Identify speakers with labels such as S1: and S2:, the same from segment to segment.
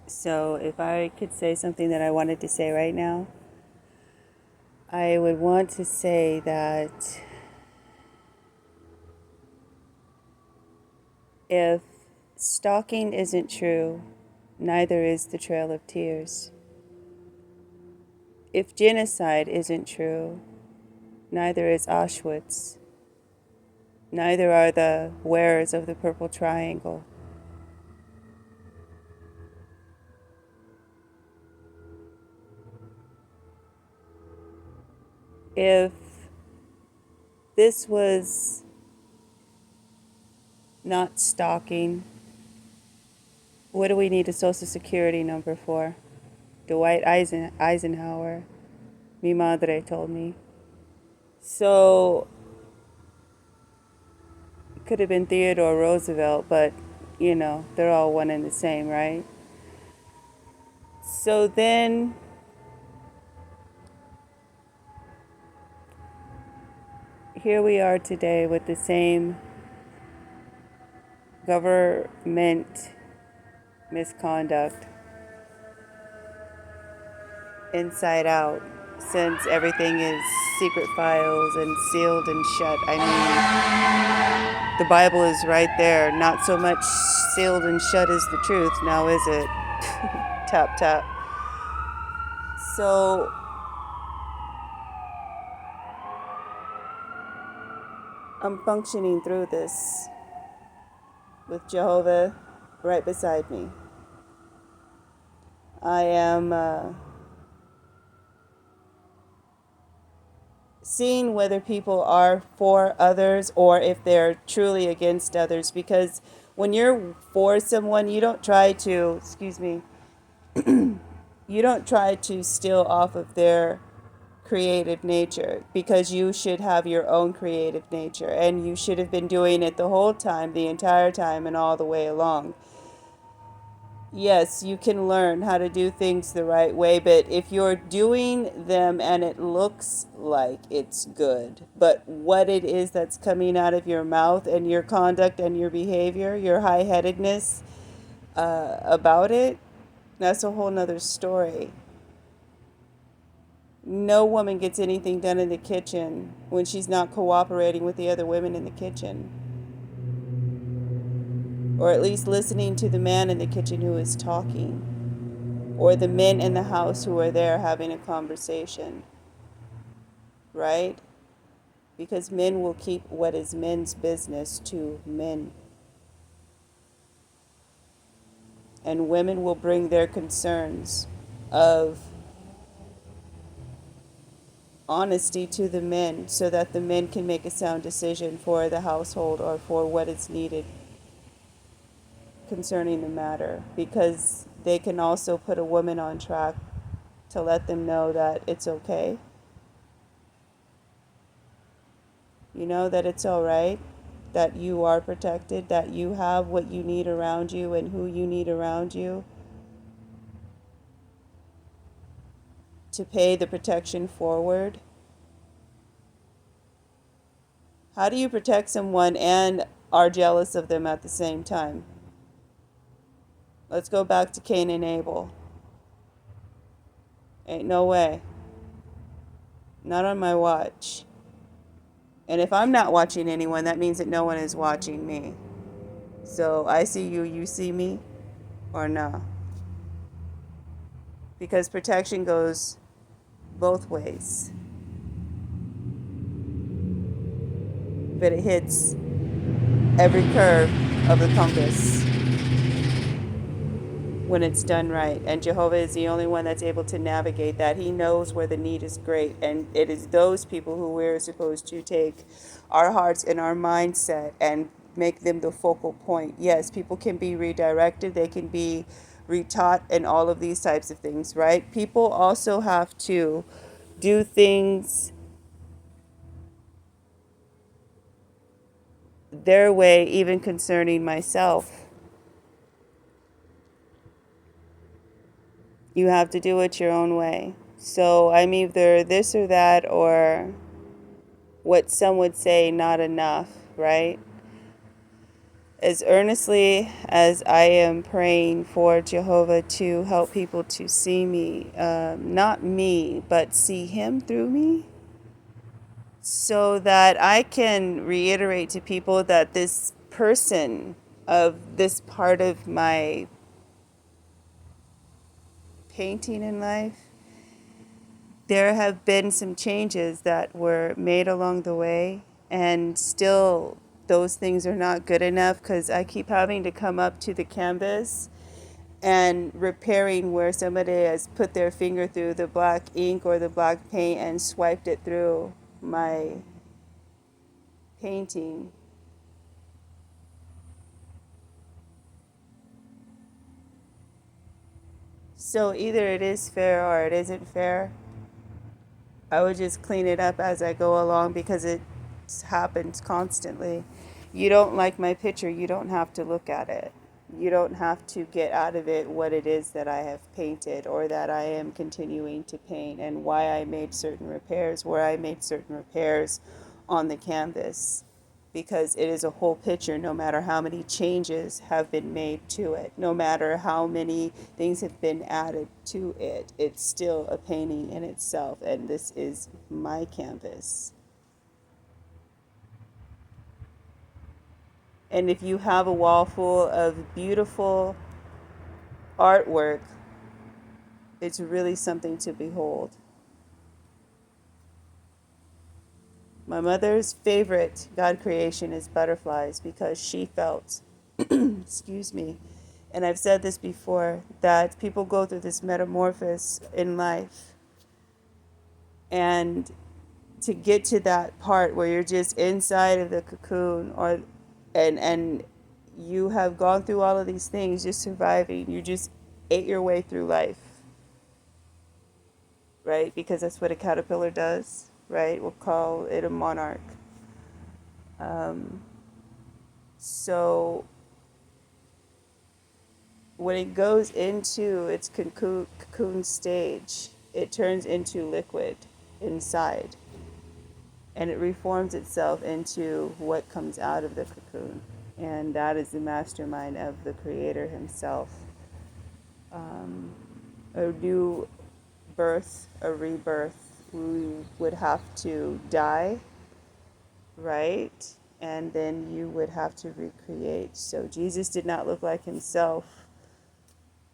S1: So if I could say something that I wanted to say right now, I would want to say that if stalking isn't true, neither is the Trail of Tears. If genocide isn't true, neither is Auschwitz. Neither are the wearers of the Purple Triangle. If this was not stalking, what do we need a social security number for? Dwight Eisenhower, mi madre told me. So it could have been Theodore Roosevelt, but they're all one and the same, right? So then here we are today with the same government misconduct inside out, since everything is secret files and sealed and shut. The Bible is right there. Not so much sealed and shut is the truth, now is it? Tap, tap. So I'm functioning through this with Jehovah right beside me. I am seeing whether people are for others or if they're truly against others, because when you're for someone, you don't try to, you don't try to steal off of their creative nature, because you should have your own creative nature and you should have been doing it the whole time, the entire time, and all the way along. Yes, you can learn how to do things the right way, but if you're doing them and it looks like it's good, but what it is that's coming out of your mouth and your conduct and your behavior, your high headedness about it, that's a whole nother story. No woman gets anything done in the kitchen when she's not cooperating with the other women in the kitchen, or at least listening to the man in the kitchen who is talking, or the men in the house who are there having a conversation, right? Because men will keep what is men's business to men, and women will bring their concerns of honesty to the men so that the men can make a sound decision for the household or for what is needed concerning the matter, because they can also put a woman on track to let them know that it's okay. That it's all right, that you are protected, that you have what you need around you and who you need around you to pay the protection forward. How do you protect someone and are jealous of them at the same time? Let's go back to Cain and Abel. Ain't no way. Not on my watch. And if I'm not watching anyone, that means that no one is watching me. So I see you, you see me, or no? Because protection goes both ways. But it hits every curve of the compass when it's done right. And Jehovah is the only one that's able to navigate that. He knows where the need is great. And it is those people who we're supposed to take our hearts and our mindset and make them the focal point. Yes, people can be redirected, they can be retaught, and all of these types of things, right? People also have to do things their way, even concerning myself. You have to do it your own way. So I'm either this or that, or what some would say, not enough, right? As earnestly as I am praying for Jehovah to help people to see me, not me, but see Him through me, so that I can reiterate to people that this person of this part of my painting in life, there have been some changes that were made along the way, and still those things are not good enough because I keep having to come up to the canvas and repairing where somebody has put their finger through the black ink or the black paint and swiped it through my painting. So either it is fair or it isn't fair. I would just clean it up as I go along because it happens constantly. You don't like my picture, you don't have to look at it. You don't have to get out of it what it is that I have painted or that I am continuing to paint and why I made certain repairs, where I made certain repairs on the canvas. Because it is a whole picture, no matter how many changes have been made to it, no matter how many things have been added to it, it's still a painting in itself, and this is my canvas. And if you have a wall full of beautiful artwork, it's really something to behold. My mother's favorite God creation is butterflies because she felt, excuse me, and I've said this before, that people go through this metamorphosis in life. And to get to that part where you're just inside of the cocoon or and you have gone through all of these things, just surviving, you just ate your way through life, right? Because that's what a caterpillar does, right? We'll call it a monarch. Um, so when it goes into its cocoon stage, it turns into liquid inside and it reforms itself into what comes out of the cocoon. And that is the mastermind of the Creator Himself. A new birth, a rebirth, we would have to die, right? And then you would have to recreate. So Jesus did not look like Himself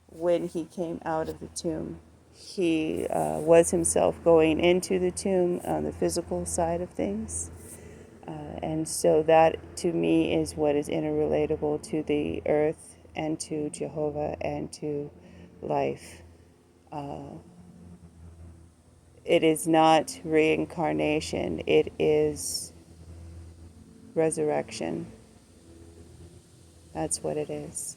S1: when He came out of the tomb. He was Himself going into the tomb on the physical side of things. And so that to me is what is interrelatable to the earth and to Jehovah and to life. It is not reincarnation, it is resurrection. That's what it is.